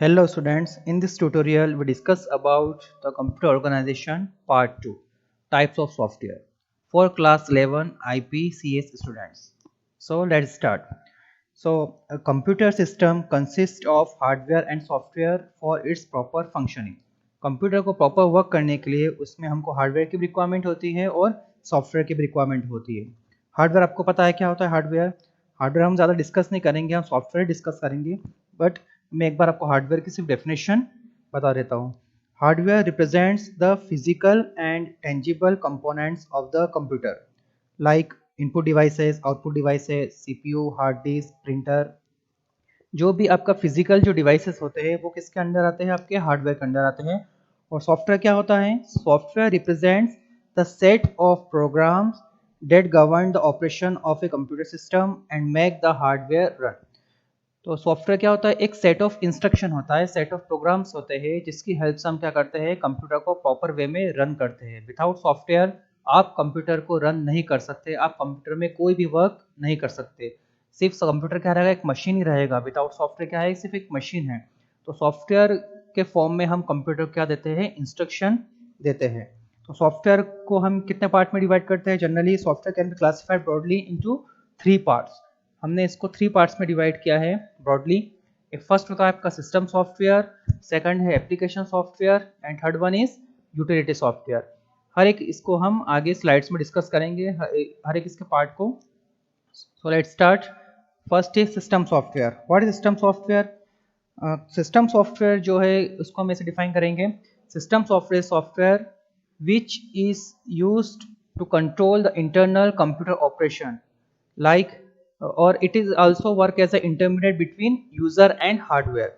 Hello students, in this tutorial we discuss about the computer organization part 2 types of software for class 11 IPCS students. So let's start. So a computer system consists of hardware and software for its proper functioning. Computer को proper work करने के लिए उसमें हमको hardware की requirement होती है और सॉफ्टवेयर की भी रिक्वायरमेंट होती है। हार्डवेयर आपको पता है क्या होता है हार्डवेयर। हार्डवेयर हम ज़्यादा डिस्कस नहीं करेंगे, हम सॉफ्टवेयर डिस्कस करेंगे। बट मैं एक बार आपको हार्डवेयर की सिर्फ डेफिनेशन बता देता हूँ। Hardware represents the physical and tangible components of the computer like input devices, output devices, CPU, hard disk, printer. जो भी आपका फिजिकल जो डिवाइसेस होते हैं वो किसके अंडर आते हैं, आपके हार्डवेयर के अंडर आते हैं। और सॉफ्टवेयर क्या होता है, software represents the set of programs that govern the operation of a computer system and make the hardware run. तो सॉफ्टवेयर क्या होता है, एक सेट ऑफ इंस्ट्रक्शन होता है, सेट ऑफ प्रोग्राम्स होते हैं जिसकी हेल्प से हम क्या करते हैं, कंप्यूटर को प्रॉपर वे में रन करते हैं। विदाउट सॉफ्टवेयर आप कंप्यूटर को रन नहीं कर सकते, आप कंप्यूटर में कोई भी वर्क नहीं कर सकते। सिर्फ कंप्यूटर क्या रहेगा, एक मशीन ही रहेगा। विदाउट सॉफ्टवेयर क्या है, सिर्फ एक मशीन है। तो सॉफ्टवेयर के फॉर्म में हम कंप्यूटर को क्या देते हैं, इंस्ट्रक्शन देते हैं। तो सॉफ्टवेयर को हम कितने पार्ट में डिवाइड करते हैं, generally software can be classified broadly into 3 parts. हमने इसको 3 पार्ट्स में डिवाइड किया है ब्रॉडली। एक फर्स्ट होता है आपका सिस्टम सॉफ्टवेयर, सेकंड है application software and third one is utility software. हर एक इसको हम आगे स्लाइड्स में डिस्कस करेंगे, हर एक इसके पार्ट को। So let's start. First is system software. What is system software? System software जो है उसको हम ऐसे डिफाइन करेंगे, system software software which is used to control the internal computer operation like or it is also work as a intermediate between user and hardware।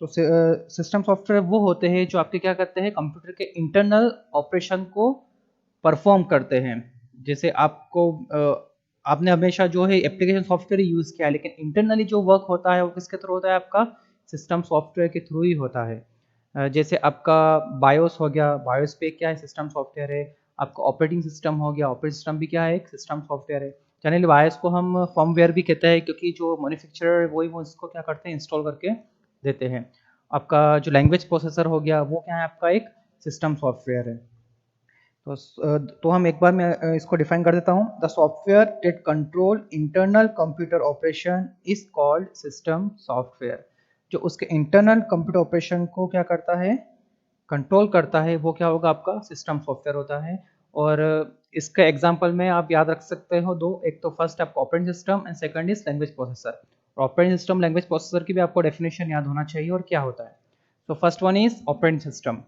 तो system software वो होते हैं जो आपके क्या करते हैं, कंप्यूटर के इंटरनल ऑपरेशन को परफॉर्म करते हैं। जैसे आपको आपने हमेशा जो है एप्लीकेशन सॉफ्टवेयर यूज किया है, लेकिन इंटरनली जो वर्क होता है वो किसके थ्रू होता है, आपका सिस्टम सॉफ्टवेयर के थ्रू ही होता है। जैसे आपका बायोस हो गया, बायोस पे क्या है, सिस्टम सॉफ्टवेयर है। आपका ऑपरेटिंग सिस्टम हो गया, ऑपरेटिंग सिस्टम भी क्या है, एक सिस्टम सॉफ्टवेयर है। जनरली बायोस को हम फर्मवेयर भी कहते हैं, क्योंकि जो मैन्युफैक्चरर वही वो इसको क्या करते हैं, इंस्टॉल करके देते हैं। आपका जो लैंग्वेज प्रोसेसर हो गया वो क्या है, आपका एक सिस्टम सॉफ्टवेयर है। तो हम एक बार मैं इसको डिफाइन कर देता हूँ। The software that control internal computer operation is called system software. जो उसके इंटरनल कंप्यूटर ऑपरेशन को क्या करता है, कंट्रोल करता है, वो क्या होगा, आपका सिस्टम सॉफ्टवेयर होता है। और इसका एग्जांपल में आप याद रख सकते हो दो, एक तो फर्स्ट आपका operating system and second is language processor. Operating system language processor की भी आपको डेफिनेशन याद होना चाहिए और क्या होता है। तो first one is operating system.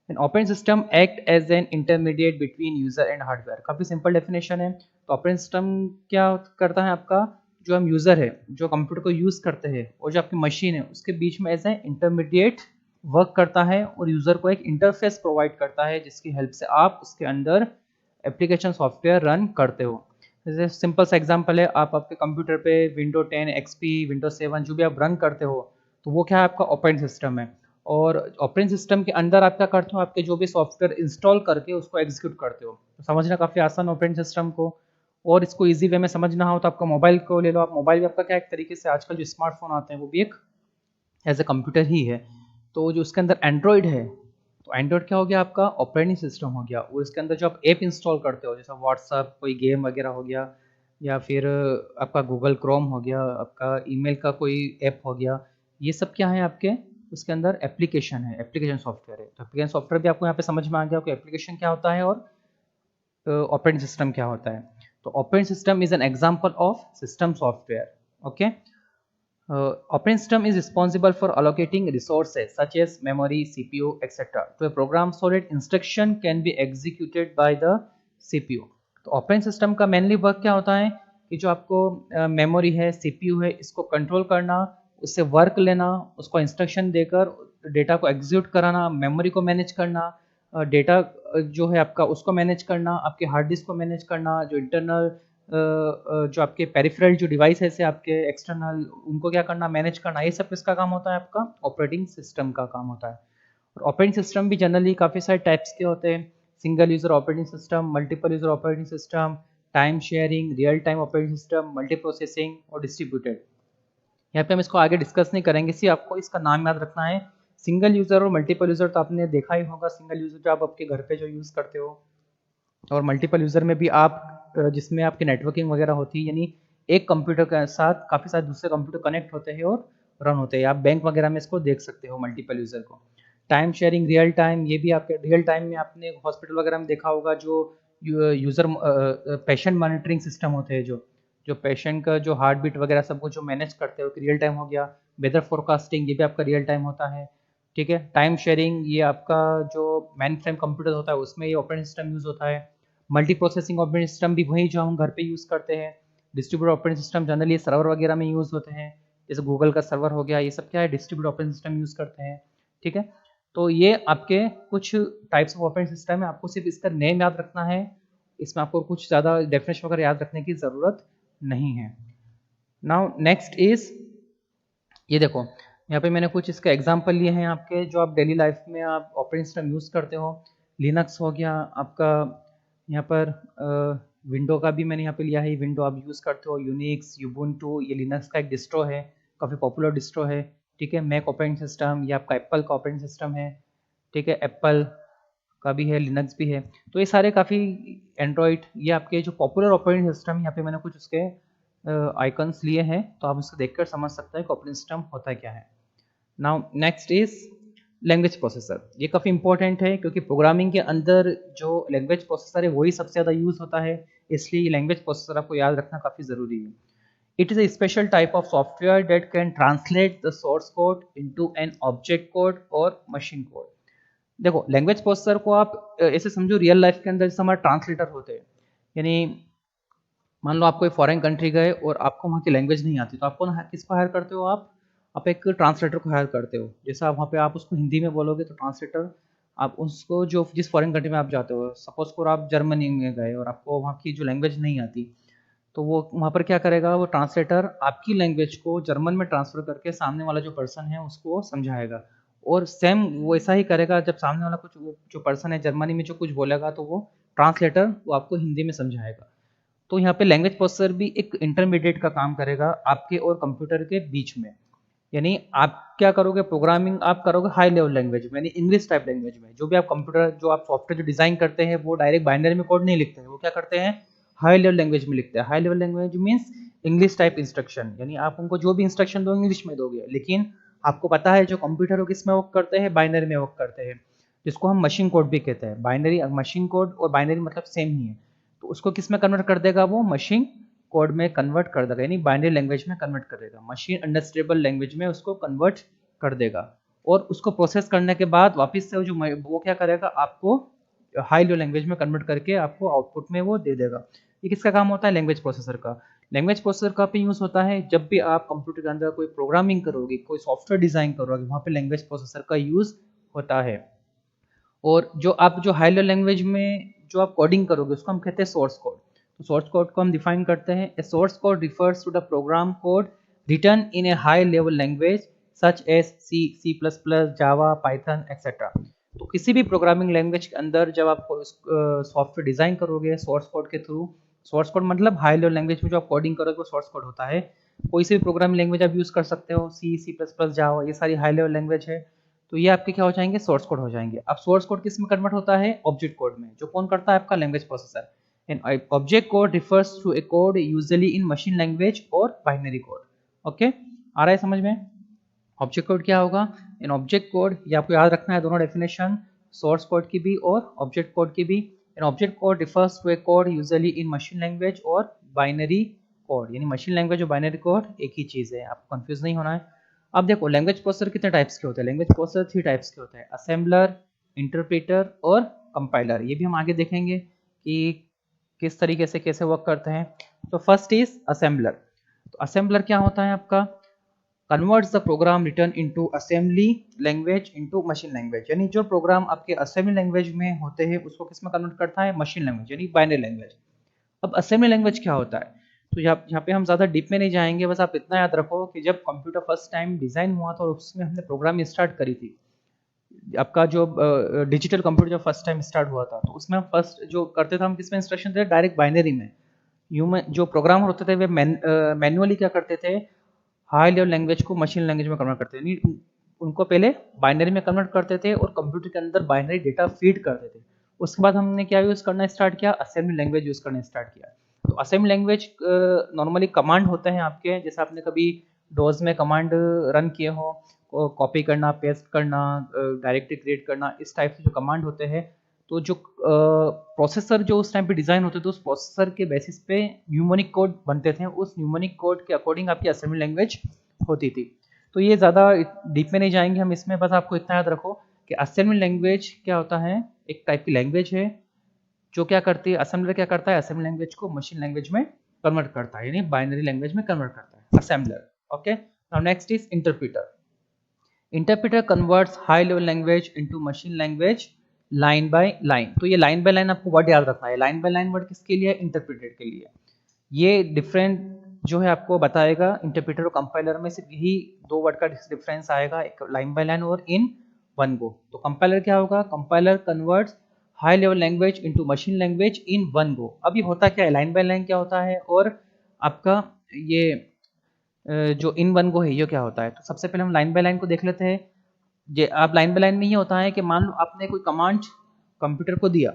An operating system act as an intermediate between user and hardware। काफी सिंपल डेफिनेशन है। तो ऑपरेटिंग सिस्टम क्या करता है, आपका जो हम यूजर है, जो कंप्यूटर को यूज करते हैं, और जो आपकी मशीन है उसके बीच में एज ए इंटरमीडिएट वर्क करता है और यूजर को एक इंटरफेस प्रोवाइड करता है जिसकी हेल्प से आप उसके अंदर एप्लीकेशन सॉफ्टवेयर रन करते हो। जैसे सिंपल सा एग्जांपल है, आप आपके कंप्यूटर पे विंडो 10 एक्सपी, विंडो 7 जो भी आप रन करते हो, तो वो क्या है, आपका ऑपरेटिंग सिस्टम है। और ऑपरेटिंग सिस्टम के अंदर आप क्या करते हो, आपके जो भी सॉफ्टवेयर इंस्टॉल करके उसको एग्जीक्यूट करते हो। तो समझना काफ़ी आसान ऑपरेटिंग सिस्टम को। और इसको इजी वे में समझना हो तो आपका मोबाइल को ले लो। आप मोबाइल भी आपका क्या, एक तरीके से आजकल जो स्मार्टफोन आते हैं वो भी एक एज ए कंप्यूटर ही है। तो जो उसके अंदर एंड्रॉयड है, तो एंड्रॉयड क्या हो गया, आपका ऑपरेटिंग सिस्टम हो गया। और इसके अंदर जो आप ऐप इंस्टॉल करते हो, जैसे व्हाट्सअप, कोई गेम वगैरह हो गया, या फिर आपका गूगल क्रोम हो गया, आपका ईमेल का कोई ऐप हो गया, ये सब क्या है आपके उसके अंदर एप्लीकेशन है, एप्लीकेशन सॉफ्टवेयर है। तो एप्लीकेशन सॉफ्टवेयर भी आपको यहाँ पे समझ में आ गया कि एप्लीकेशन क्या होता है और ऑपरेटिंग सिस्टम क्या होता है। तो operating system is an example of system software. Okay. Operating system is responsible for allocating resources such as memory, CPU, etc. to a program so that instruction can be executed by the CPU। तो operating system का mainly work क्या होता है कि जो आपको memory है, CPU है, इसको कंट्रोल करना, उससे वर्क लेना, उसको इंस्ट्रक्शन देकर डेटा को एग्जीक्यूट कराना, मेमोरी को मैनेज करना, डेटा जो है आपका उसको मैनेज करना, आपके हार्ड डिस्क को मैनेज करना, जो इंटरनल जो आपके पेरिफेरल जो डिवाइसेस है आपके एक्सटर्नल, उनको क्या करना, मैनेज करना, ये सब किसका काम होता है, आपका ऑपरेटिंग सिस्टम का काम होता है। और ऑपरेटिंग सिस्टम भी जनरली काफ़ी सारे टाइप्स के होते हैं। Single user operating system, multiple user operating system, time sharing, real time operating system, multi processing और डिस्ट्रीब्यूटेड। यहाँ पे हम इसको आगे डिस्कस नहीं करेंगे, सिर्फ आपको इसका नाम याद रखना है। सिंगल यूज़र और मल्टीपल यूज़र तो आपने देखा ही होगा। सिंगल यूज़र जो आप आपके घर पे जो यूज़ करते हो, और मल्टीपल यूज़र में भी आप जिसमें आपकी नेटवर्किंग वगैरह होती है, यानी एक कंप्यूटर के साथ काफ़ी सारे दूसरे कंप्यूटर कनेक्ट होते हैं और रन होते हैं। आप बैंक वगैरह में इसको देख सकते हो मल्टीपल यूज़र को। टाइम शेयरिंग, रियल टाइम, ये भी आपके रियल टाइम में आपने हॉस्पिटल वगैरह में देखा होगा, जो यूज़र पेशेंट मॉनिटरिंग सिस्टम होते हैं, जो जो पेशेंट का जो हार्ट बीट वगैरह सब कुछ जो मैनेज करते हो, रियल टाइम हो गया। वेदर फोरकास्टिंग, ये भी आपका रियल टाइम होता है, ठीक है। टाइम शेयरिंग, ये आपका जो मेन फ्रेम कंप्यूटर होता है उसमें ये ऑपरेटिंग सिस्टम यूज़ होता है। मल्टी प्रोसेसिंग ऑपरेटिंग सिस्टम भी वही जो हम घर पे यूज़ करते हैं। Distributed operating system generally server वगैरह में यूज़ होते हैं, जैसे गूगल का सर्वर हो गया, ये सब क्या है, डिस्ट्रीब्यूटेड ऑपरेटिंग सिस्टम यूज़ करते हैं, ठीक है। तो ये आपके कुछ टाइप्स ऑफ ऑपरेटिंग सिस्टम है, आपको सिर्फ इसका नेम याद रखना है। इसमें आपको कुछ ज़्यादा डेफिनेशन वगैरह याद रखने की ज़रूरत नहीं है। नाउ नेक्स्ट इज, ये देखो यहाँ पे मैंने कुछ इसका एग्जांपल लिए हैं आपके, जो आप डेली लाइफ में आप ऑपरेटिंग सिस्टम यूज़ करते हो। लिनक्स हो गया आपका, यहाँ पर विंडो का भी मैंने यहाँ पे लिया है, विंडो आप यूज़ करते हो। यूनिक्स, यूबुंटू, ये लिनक्स का एक डिस्ट्रो है, काफ़ी पॉपुलर डिस्ट्रो है, ठीक है। मैक ऑपरेटिंग सिस्टम, ये आपका एप्पल का ऑपरेटिंग सिस्टम है, ठीक है। एप्पल का भी है, लिनक्स भी है। तो ये सारे काफ़ी, एंड्रॉयड, ये आपके जो पॉपुलर ऑपरेटिंग सिस्टम, यहाँ पे मैंने कुछ उसके आइकन्स लिए हैं, तो आप उसको देखकर समझ सकते हैं कि ऑपरेटिंग सिस्टम होता क्या है। Now next is language processor. ये काफ़ी इंपॉर्टेंट है, क्योंकि प्रोग्रामिंग के अंदर जो लैंग्वेज प्रोसेसर है वही सबसे ज़्यादा यूज़ होता है, इसलिए लैंग्वेज प्रोसेसर आपको याद रखना काफ़ी ज़रूरी है। It is a special type of software that can translate the source code into an object code or machine code. देखो लैंग्वेज प्रोसेसर को आप ऐसे समझो रियल लाइफ के अंदर जैसे हमारे ट्रांसलेटर होते हैं, यानी मान लो आप कोई फॉरेन कंट्री गए और आपको वहाँ की लैंग्वेज नहीं आती, तो आपको किसको हायर करते हो आप एक ट्रांसलेटर को हायर करते हो। जैसे आप वहाँ पे आप उसको हिंदी में बोलोगे तो ट्रांसलेटर, आप उसको जो जिस फॉरेन कंट्री में आप जाते हो, सपोज को आप जर्मनी में गए और आपको वहाँ की जो लैंग्वेज नहीं आती, तो वो वहाँ पर क्या करेगा, वो ट्रांसलेटर आपकी लैंग्वेज को जर्मन में ट्रांसफर करके सामने वाला जो पर्सन है उसको समझाएगा। और सेम वो ऐसा ही करेगा, जब सामने वाला कुछ जो पर्सन है जर्मनी में जो कुछ बोलेगा, तो वो ट्रांसलेटर वो आपको हिंदी में समझाएगा। तो यहाँ पे लैंग्वेज प्रोसेसर भी एक इंटरमीडिएट का काम करेगा आपके और कंप्यूटर के बीच में। यानी आप क्या करोगे, प्रोग्रामिंग आप करोगे हाई लेवल लैंग्वेज में, यानी इंग्लिश टाइप लैंग्वेज में। जो भी आप कंप्यूटर जो आप सॉफ्टवेयर जो डिजाइन करते हैं वो डायरेक्ट बाइनरी में कोड नहीं लिखते हैं, वो क्या करते हैं, हाई लेवल लैंग्वेज में लिखते हैं। High level language means English type instruction, यानी आप उनको जो भी इंस्ट्रक्शन दो इंग्लिश में दोगे, लेकिन आपको पता है जो कंप्यूटर किस में वर्क करते हैं, बाइनरी में वर्क करते हैं, जिसको हम मशीन कोड भी कहते हैं। बाइनरी, मशीन कोड और बाइनरी मतलब सेम ही है, तो उसको किस में कन्वर्ट कर देगा, वो मशीन कोड में कन्वर्ट कर देगा, यानी बाइनरी लैंग्वेज में कन्वर्ट कर देगा, मशीन अंडरस्टैंडेबल लैंग्वेज में उसको कन्वर्ट कर देगा। और उसको प्रोसेस करने के बाद वापस से जो वो क्या करेगा, आपको हाई लेवल लैंग्वेज में कन्वर्ट करके आपको आउटपुट में वो दे देगा। ये किसका काम होता है, लैंग्वेज प्रोसेसर का। लैंग्वेज प्रोसेसर का भी यूज होता है जब भी आप कंप्यूटर के अंदर कोई प्रोग्रामिंग करोगे, कोई सॉफ्टवेयर डिजाइन करोगे, वहां पे लैंग्वेज प्रोसेसर का यूज होता है। और जो आप जो हाई लेवल लैंग्वेज में जो आप कोडिंग करोगे उसको हम कहते हैं सोर्स कोड। तो सोर्स कोड को हम डिफाइन करते हैं, a source code refers to the program code written in a high level language such as C, C plus plus, Java, Python etcetera. तो किसी भी प्रोग्रामिंग लैंग्वेज के अंदर जब आप सॉफ्टवेयर डिजाइन करोगे सोर्स कोड के थ्रू, सोर्स कोड मतलब हाई लेवल लैंग्वेज में जो आप कोडिंग करोगे वो सोर्स कोड होता है। कोई सी भी प्रोग्रामिंग लैंग्वेज आप यूज कर सकते हो, सी, सी प्लस प्लस, जावा, ये सारी हाई लेवल लैंग्वेज है। तो ये आपके क्या हो जाएंगे, सोर्स कोड हो जाएंगे। अब सोर्स कोड किस में कन्वर्ट होता है, ऑब्जेक्ट कोड में, जो कौन करता है, आपका language processor. And object code refers to a code usually in machine language और बाइनरी कोड। ओके, आ रहा है समझ में। ऑब्जेक्ट कोड क्या होगा, इन ऑब्जेक्ट कोड, ये आपको याद रखना है दोनों डेफिनेशन, सोर्स कोड की भी और ऑब्जेक्ट कोड की भी। In object code refers to a code usually in machine language और बाइनरी कोड, यानी मशीन लैंग्वेज और बाइनरी कोड एक ही चीज है, आपको कंफ्यूज नहीं होना है। अब देखो लैंग्वेज प्रोसेसर कितने टाइप्स के होते हैं, लैंग्वेज प्रोसेसर 3 टाइप्स के होते हैं, असेंबलर, इंटरप्रेटर और कंपाइलर। ये भी हम आगे देखेंगे कि किस तरीके से कैसे वर्क करते हैं। तो फर्स्ट इज असेंबलर। तो असेंबलर क्या होता है आपका, converts the program written into assembly language into machine language, यानी जो प्रोग्राम आपके असेंबली लैंग्वेज में होते हैं उसको किस में कन्वर्ट करता है, मशीन लैंग्वेज यानी बाइनरी लैंग्वेज। अब असेंबली लैंग्वेज क्या होता है, तो यहाँ पे हम ज़्यादा डीप में नहीं जाएंगे, बस आप इतना याद रखो कि जब कंप्यूटर फर्स्ट टाइम डिज़ाइन हुआ था और उसमें हमने प्रोग्रामिंग स्टार्ट करी थी, आपका जो डिजिटल कंप्यूटर जब फर्स्ट टाइम स्टार्ट हुआ था, तो उसमें हम फर्स्ट जो करते थे, हम किसमें इंस्ट्रक्शन थे, डायरेक्ट बाइनरी में। ह्यूमन जो प्रोग्रामर होते थे वे मैन्युअली क्या करते थे, हाई लेवल लैंग्वेज को मशीन लैंग्वेज में कन्वर्ट करते थे। उनको पहले बाइनरी में कन्वर्ट करते थे और कंप्यूटर के अंदर बाइनरी डेटा फीड करते थे। उसके बाद हमने क्या यूज़ करना स्टार्ट किया, असेंबली लैंग्वेज यूज़ करना स्टार्ट किया। तो असेंबली लैंग्वेज नॉर्मली कमांड होते हैं आपके, जैसे आपने कभी डोज में कमांड रन किए हो, कॉपी करना, पेस्ट करना, डायरेक्टरी क्रिएट करना, इस टाइप से जो कमांड होते हैं, तो जो प्रोसेसर जो उस टाइम पे डिज़ाइन होते थे, उस प्रोसेसर के बेसिस पे न्यूमोनिक कोड बनते थे, उस न्यूमोनिक कोड के अकॉर्डिंग आपकी असेंबली लैंग्वेज होती थी। तो ये ज़्यादा डीप में नहीं जाएंगे हम इसमें, बस आपको इतना याद रखो कि असेंबली लैंग्वेज क्या होता है, एक टाइप की लैंग्वेज है जो क्या करती है, असेंबलर क्या करता है, असेंबली लैंग्वेज को मशीन लैंग्वेज में कन्वर्ट करता है, यानी बाइनरी लैंग्वेज में कन्वर्ट करता है assembler. Okay, now next is interpreter. Interpreter converts high level language into machine language line by line. तो ये लाइन बाय लाइन आपको वर्ड याद रखना है। लाइन बाय लाइन वर्ड किसके लिए, इंटरप्रेटर के लिए। ये डिफरेंट जो है आपको बताएगा, इंटरप्रेटर और कंपाइलर में सिर्फ यही दो वर्ड का डिफरेंस आएगा, एक लाइन बाय लाइन और इन वन गो। तो कंपाइलर क्या होगा, compiler converts high level language into machine language in one go. अब ये होता क्या है, लाइन बाय लाइन क्या होता है और आपका ये जो इन वन गो है ये क्या होता है। तो सबसे पहले हम लाइन बाय लाइन को देख लेते हैं। जे आप लाइन बाय लाइन में ये होता है कि मान लो आपने कोई कमांड कंप्यूटर को दिया,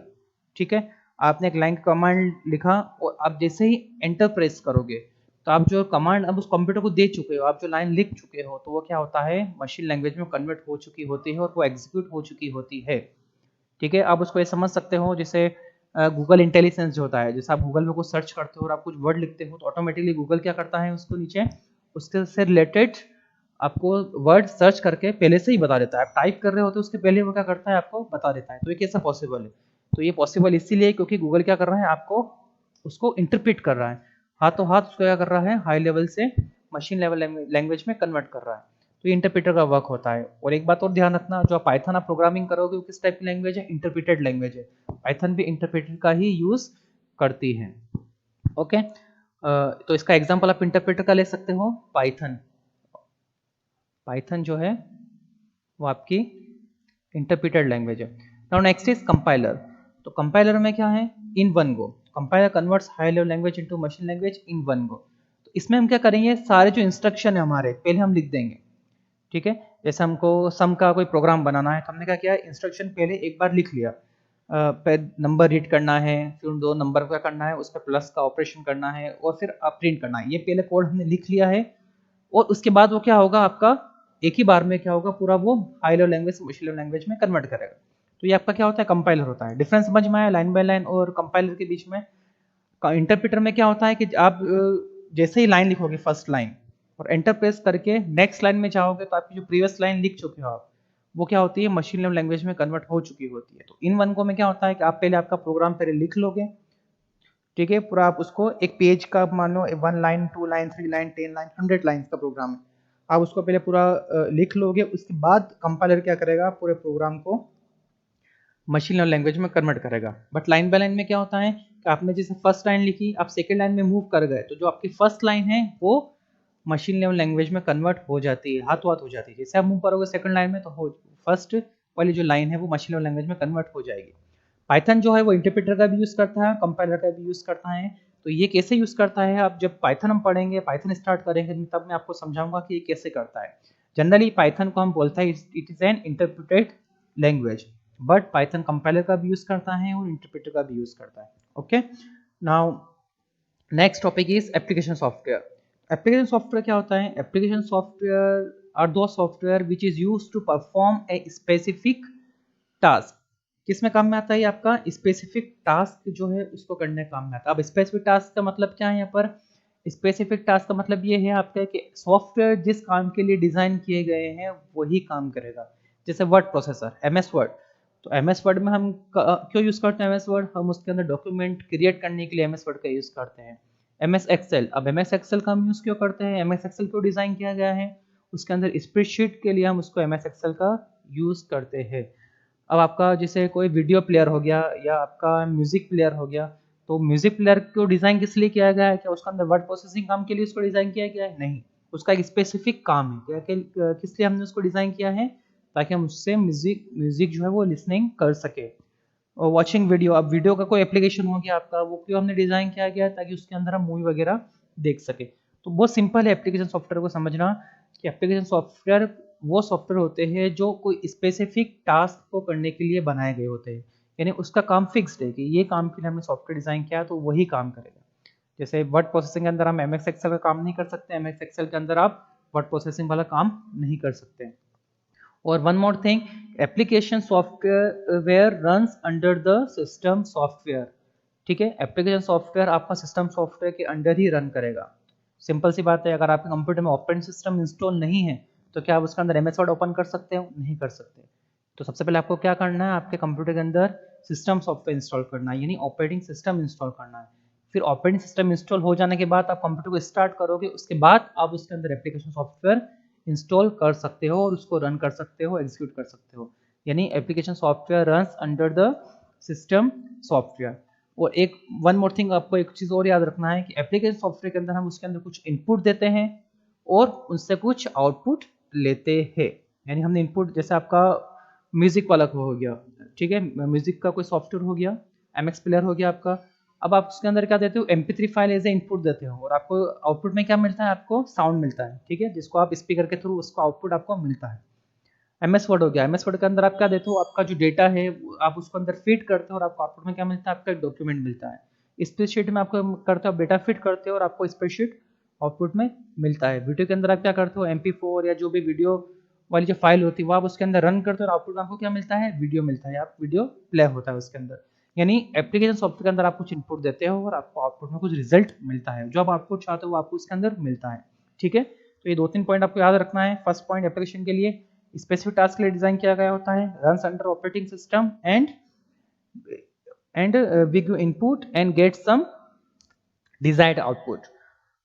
ठीक है, आपने एक लाइन कमांड लिखा और आप जैसे ही एंटर प्रेस करोगे तो आप जो कमांड अब उस कंप्यूटर को दे चुके हो, आप जो लाइन लिख चुके हो, तो वो क्या होता है, मशीन लैंग्वेज में कन्वर्ट हो चुकी होती है और वो एग्जीक्यूट हो चुकी होती है। ठीक है, आप उसको ये समझ सकते हो जैसे गूगल इंटेलिजेंस जो होता है, जैसे आप गूगल में कुछ सर्च करते हो और आप कुछ वर्ड लिखते हो तो ऑटोमेटिकली गूगल क्या करता है, उसको नीचे उसके से रिलेटेड आपको वर्ड सर्च करके पहले से ही बता देता है। आप टाइप कर रहे होते उसके पहले वो क्या करता है, आपको बता देता है। तो ये कैसा पॉसिबल है, तो ये पॉसिबल इसीलिए क्योंकि गूगल क्या कर रहा है, आपको उसको इंटरप्रेट कर रहा है, हाथों हाथ उसको क्या कर रहा है, हाई लेवल से मशीन लेवल लैंग्वेज में कन्वर्ट कर रहा है। तो ये इंटरप्रेटर का वर्क होता है। और एक बात और ध्यान रखना, जो आप पाइथन आप प्रोग्रामिंग करोगे वो किस टाइप की लैंग्वेज है, इंटरप्रेटेड लैंग्वेज है। पाइथन भी इंटरप्रेटर का ही यूज करती है। ओके, तो इसका एग्जांपल आप इंटरप्रेटर का ले सकते हो, पाइथन। पाइथन जो है वो आपकी इंटरप्रेटेड लैंग्वेज है। Now next is compiler. तो कंपाइलर में क्या है, in one go. Compiler converts high level language into machine language in one go. तो इसमें हम क्या करेंगे, सारे जो इंस्ट्रक्शन है हमारे पहले हम लिख देंगे। ठीक है, जैसे हमको सम का कोई प्रोग्राम बनाना है तो हमने क्या किया, इंस्ट्रक्शन पहले एक बार लिख लिया, नंबर रीड करना है, फिर उन दो नंबर का करना है, उस पर प्लस का ऑपरेशन करना है और फिर प्रिंट करना है। ये पहले कोड हमने लिख लिया है और उसके बाद वो क्या होगा, आपका एक ही बार में क्या होगा, पूरा वो हाई लेवल लैंग्वेज से मशीन लेवल लैंग्वेज में कन्वर्ट करेगा। तो ये आपका क्या होता है, कंपाइलर होता है। डिफरेंस समझ में आया लाइन बाय लाइन और कंपाइलर के बीच में। इंटरप्रेटर में क्या होता है कि आप जैसे ही लाइन लिखोगे फर्स्ट लाइन और एंटर प्रेस करके नेक्स्ट लाइन में जाओगे तो आपकी जो प्रीवियस लाइन लिख चुके हो आप, वो क्या होती है, मशीन लेवल लैंग्वेज में कन्वर्ट हो चुकी होती है। तो इन वन को में क्या होता है कि आप पहले आपका प्रोग्राम पहले लिख लोगे, ठीक है, पूरा आप उसको एक पेज का मान लो 1 line 2 line 3 line 10 line 100 line का प्रोग्राम है, आप उसको पहले पूरा लिख लोगे। उसके बाद कंपाइलर क्या करेगा, पूरे प्रोग्राम को मशीन लर्निंग लैंग्वेज में कन्वर्ट करेगा। बट लाइन बाय लाइन में क्या होता है कि आपने जैसे फर्स्ट लाइन लिखी, आप सेकेंड लाइन में मूव कर गए तो जो आपकी फर्स्ट लाइन है वो मशीन लर्निंग लैंग्वेज में कन्वर्ट हो जाती है, हाथों हाथ हो जाती है। जैसे आप मूव करोगे सेकंड लाइन में तो हो फर्स्ट वाली जो लाइन है वो मशीन लर्निंग लैंग्वेज में कन्वर्ट हो जाएगी। पाइथन जो है वो इंटरप्रेटर का भी यूज करता है, कंपाइलर का भी यूज करता है। तो ये कैसे यूज करता है, आप जब पाइथन हम पढ़ेंगे, पाइथन स्टार्ट करेंगे तब मैं आपको समझाऊंगा कि ये कैसे करता है। जनरली पाइथन को हम बोलते हैं it is an interpreted language, but Python compiler का भी यूज करता है और इंटरप्रेटर का भी यूज करता है। Okay, now next topic is application software. Application software क्या होता है, application software are those software which is used to perform a specific task. किस में काम में आता है, आपका स्पेसिफिक टास्क जो है उसको करने काम में आता है। अब स्पेसिफिक टास्क का मतलब क्या है, यहाँ पर स्पेसिफिक टास्क का मतलब ये है आपका कि सॉफ्टवेयर जिस काम के लिए डिजाइन किए गए हैं वही काम करेगा। जैसे वर्ड प्रोसेसर, एमएस वर्ड, तो एमएस वर्ड में हम क्यों यूज करते हैं एमएस वर्ड, हम उसके अंदर डॉक्यूमेंट क्रिएट करने के लिए एमएस वर्ड का यूज करते हैं। एमएस एक्सेल, अब एमएस एक्सेल का हम यूज क्यों करते हैं, एमएस एक्सेल क्यों डिजाइन किया गया है, उसके अंदर स्प्रेडशीट के लिए हम उसको एमएस एक्सेल का यूज करते हैं। अब आपका जैसे कोई वीडियो प्लेयर हो गया या आपका म्यूजिक प्लेयर हो गया, तो म्यूजिक प्लेयर को डिजाइन किस लिए किया गया है, क्या उसका अंदर वर्ड प्रोसेसिंग काम के लिए उसको डिजाइन किया गया है, नहीं, उसका एक स्पेसिफिक काम है। क्या किस लिए हमने उसको डिजाइन किया है, ताकि हम उससे म्यूजिक म्यूजिक जो है वो लिसनिंग कर सके। और वॉचिंग वीडियो, अब वीडियो का कोई एप्लीकेशन हो गया आपका, वो क्यों हमने डिजाइन किया गया ताकि उसके अंदर हम मूवी वगैरह देख सके। तो बहुत सिंपल है एप्लीकेशन सॉफ्टवेयर को समझना कि एप्लीकेशन सॉफ्टवेयर वो सॉफ्टवेयर होते हैं जो कोई स्पेसिफिक टास्क को करने के लिए बनाए गए होते हैं, यानी उसका काम फिक्स्ड है कि ये काम के लिए हमने सॉफ्टवेयर डिजाइन किया तो वही काम करेगा। जैसे वर्ड प्रोसेसिंग के अंदर हम एमएस एक्सेल का काम नहीं कर सकते, एमएस एक्सेल के अंदर आप वर्ड प्रोसेसिंग वाला काम नहीं कर सकते। और one more thing, application software runs under the system software. ठीक है, एप्लीकेशन सॉफ्टवेयर आपका सिस्टम सॉफ्टवेयर के अंडर ही रन करेगा। सिंपल सी बात है, अगर आपके कंप्यूटर में ऑपरेटिंग सिस्टम इंस्टॉल नहीं है तो क्या आप उसके अंदर एमएस वर्ड ओपन कर सकते हो? नहीं कर सकते। तो सबसे पहले आपको क्या करना है, आपके कंप्यूटर के अंदर सिस्टम सॉफ्टवेयर इंस्टॉल करना है, यानी ऑपरेटिंग सिस्टम इंस्टॉल करना है। फिर ऑपरेटिंग सिस्टम इंस्टॉल हो जाने के बाद आप कंप्यूटर को स्टार्ट करोगे, उसके बाद आप उसके अंदर एप्लीकेशन सॉफ्टवेयर इंस्टॉल कर सकते हो और उसको रन कर सकते हो, एग्जीक्यूट कर सकते हो। यानी application software runs under the system software. और एक वन मोर थिंग, आपको एक चीज और याद रखना है कि एप्लीकेशन सॉफ्टवेयर के अंदर हम उसके अंदर कुछ इनपुट देते हैं और उनसे कुछ आउटपुट लेते हैं। यानी हमने इनपुट, जैसे आपका म्यूजिक वाला हो गया, ठीक है, म्यूजिक का कोई सॉफ्टवेयर हो गया, एमएक्स प्लेयर हो गया आपका। अब आप उसके अंदर क्या देते हो, MP3 file as a input देते हो और आपको आउटपुट में क्या मिलता है, आपको साउंड मिलता है, ठीक है, जिसको आप स्पीकर के थ्रू उसको आउटपुट आपको मिलता है। एमएस वर्ड हो गया, एमएस वर्ड के अंदर आप क्या देते हो, आपका जो डेटा है आप उसको अंदर फीड करते हो और आपको आउटपुट में क्या मिलता है, आपका एक डॉक्यूमेंट मिलता है। स्प्रेडशीट में आपको करते हो, डेटा फीड करते हो और आपको स्प्रेडशीट आउटपुट में मिलता है। वीडियो के अंदर आप क्या करते हो, MP4 या जो भी वीडियो वाली जो फाइल होती है वो आप उसके अंदर रन करते हो और आउटपुट में आपको क्या मिलता है, वीडियो मिलता है, आप वीडियो प्ले होता है उसके अंदर। यानी एप्लीकेशन सॉफ्टवेयर के अंदर आप कुछ इनपुट देते हो और आपको आउटपुट में कुछ रिजल्ट मिलता है, जो आप आउटपुट चाहते हो वो आपको उसके अंदर मिलता है। ठीक है, तो ये 2-3 पॉइंट आपको याद रखना है। फर्स्ट पॉइंट, एप्लीकेशन के लिए स्पेसिफिक टास्क के लिए डिजाइन किया गया होता है, runs under operating system and we give input and get some desired output.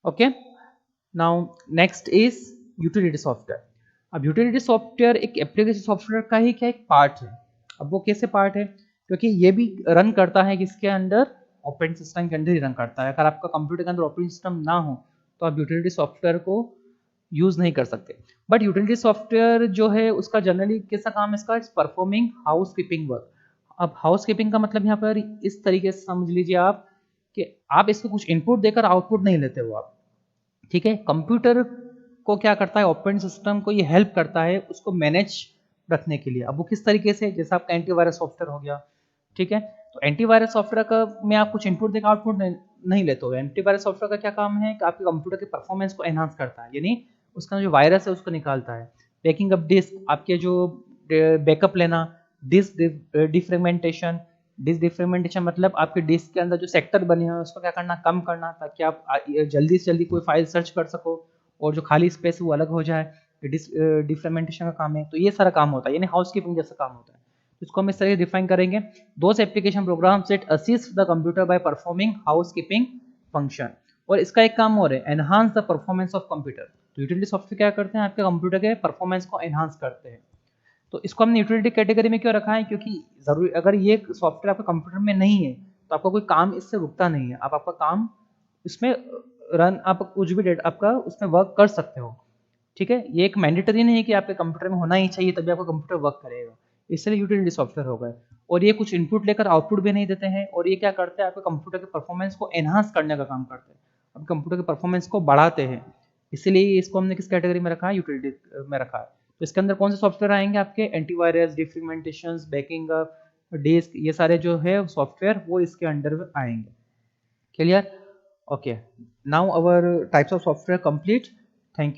Okay, now next is utility software. अब यूटिलिटी सॉफ्टवेयर एक एप्लीकेशन सॉफ्टवेयर का ही क्या एक पार्ट है। अब वो कैसे पार्ट है, क्योंकि ये भी रन करता है किसके अंदर, ऑपरेटिंग सिस्टम के अंदर ही रन करता है। अगर आपका कंप्यूटर के अंदर ऑपरेटिंग सिस्टम ना हो तो आप यूटिलिटी सॉफ्टवेयर को यूज नहीं कर सकते। बट यूटिलिटी सॉफ्टवेयर जो है उसका जनरली कैसा काम है, इसका परफॉर्मिंग हाउस कीपिंग वर्क। अब हाउस कीपिंग का मतलब यहाँ पर इस तरीके से समझ लीजिए आप कि आप इसको कुछ इनपुट देकर आउटपुट नहीं लेते हो आप। ठीक है, कंप्यूटर को क्या करता है, ऑपरेटिंग सिस्टम को ये हेल्प करता है उसको मैनेज रखने के लिए। अब वो किस तरीके से, जैसे आपका एंटीवायरस सॉफ्टवेयर हो गया, ठीक है, तो एंटीवायरस सॉफ्टवेयर का में आप कुछ इनपुट देकर आउटपुट नहीं लेते हो। एंटीवायरस सॉफ्टवेयर का क्या काम है कि आपके कंप्यूटर के परफॉर्मेंस को एनहांस करता है, यानी उसका जो वायरस है उसको निकालता है। बैकिंग अप डिस्क, आपके जो बैकअप लेना, डिस्क डिफ्रेगमेंटेशन। डिस्क डिफ्रेगमेंटेशन मतलब आपके डिस्क के अंदर जो सेक्टर बने हैं उसको क्या करना, कम करना, ताकि आप जल्दी से जल्दी कोई फाइल सर्च कर सको और जो खाली स्पेस है वो अलग हो जाए। डिस्क डिफ्रेगमेंटेशन का काम है, तो ये सारा काम होता है, यानी हाउस कीपिंग जैसा काम होता है। तो इसको हम इस तरह डिफाइन करेंगे, those application program set assist the computer by performing housekeeping function. और इसका एक काम और है, enhance the performance of computer. तो यूटिलिटी सॉफ्टवेयर क्या करते हैं, आपके कंप्यूटर के परफॉर्मेंस को एनहांस करते हैं। तो इसको हमने यूटिलिटी कैटेगरी में क्यों रखा है, क्योंकि जरूरी, अगर ये सॉफ्टवेयर आपके कंप्यूटर में नहीं है तो आपका कोई काम इससे रुकता नहीं है, आप आपका काम इसमें रन, आप कुछ भी डेट आपका उसमें वर्क कर सकते हो। ठीक है, ये एक मैंडेटरी नहीं है कि आपके कंप्यूटर में होना ही चाहिए तभी आपका कंप्यूटर वर्क करेगा, इसलिए यूटिलिटी सॉफ्टवेयर हो गए। और ये कुछ इनपुट लेकर आउटपुट भी नहीं देते हैं, और ये क्या करते हैं, आपके कंप्यूटर के परफॉर्मेंस को एनहांस करने का काम करते हैं, अब कंप्यूटर के परफॉर्मेंस को बढ़ाते हैं। इसीलिए इसको हमने किस कैटेगरी में रखा है, यूटिलिटी में रखा है। तो इसके अंदर कौन से सॉफ्टवेयर आएंगे, आपके antivirus, defragmentation, backing up disk, ये सारे जो है सॉफ्टवेयर वो इसके अंडर में आएंगे। Clear? Okay, now our types of software complete. Thank you.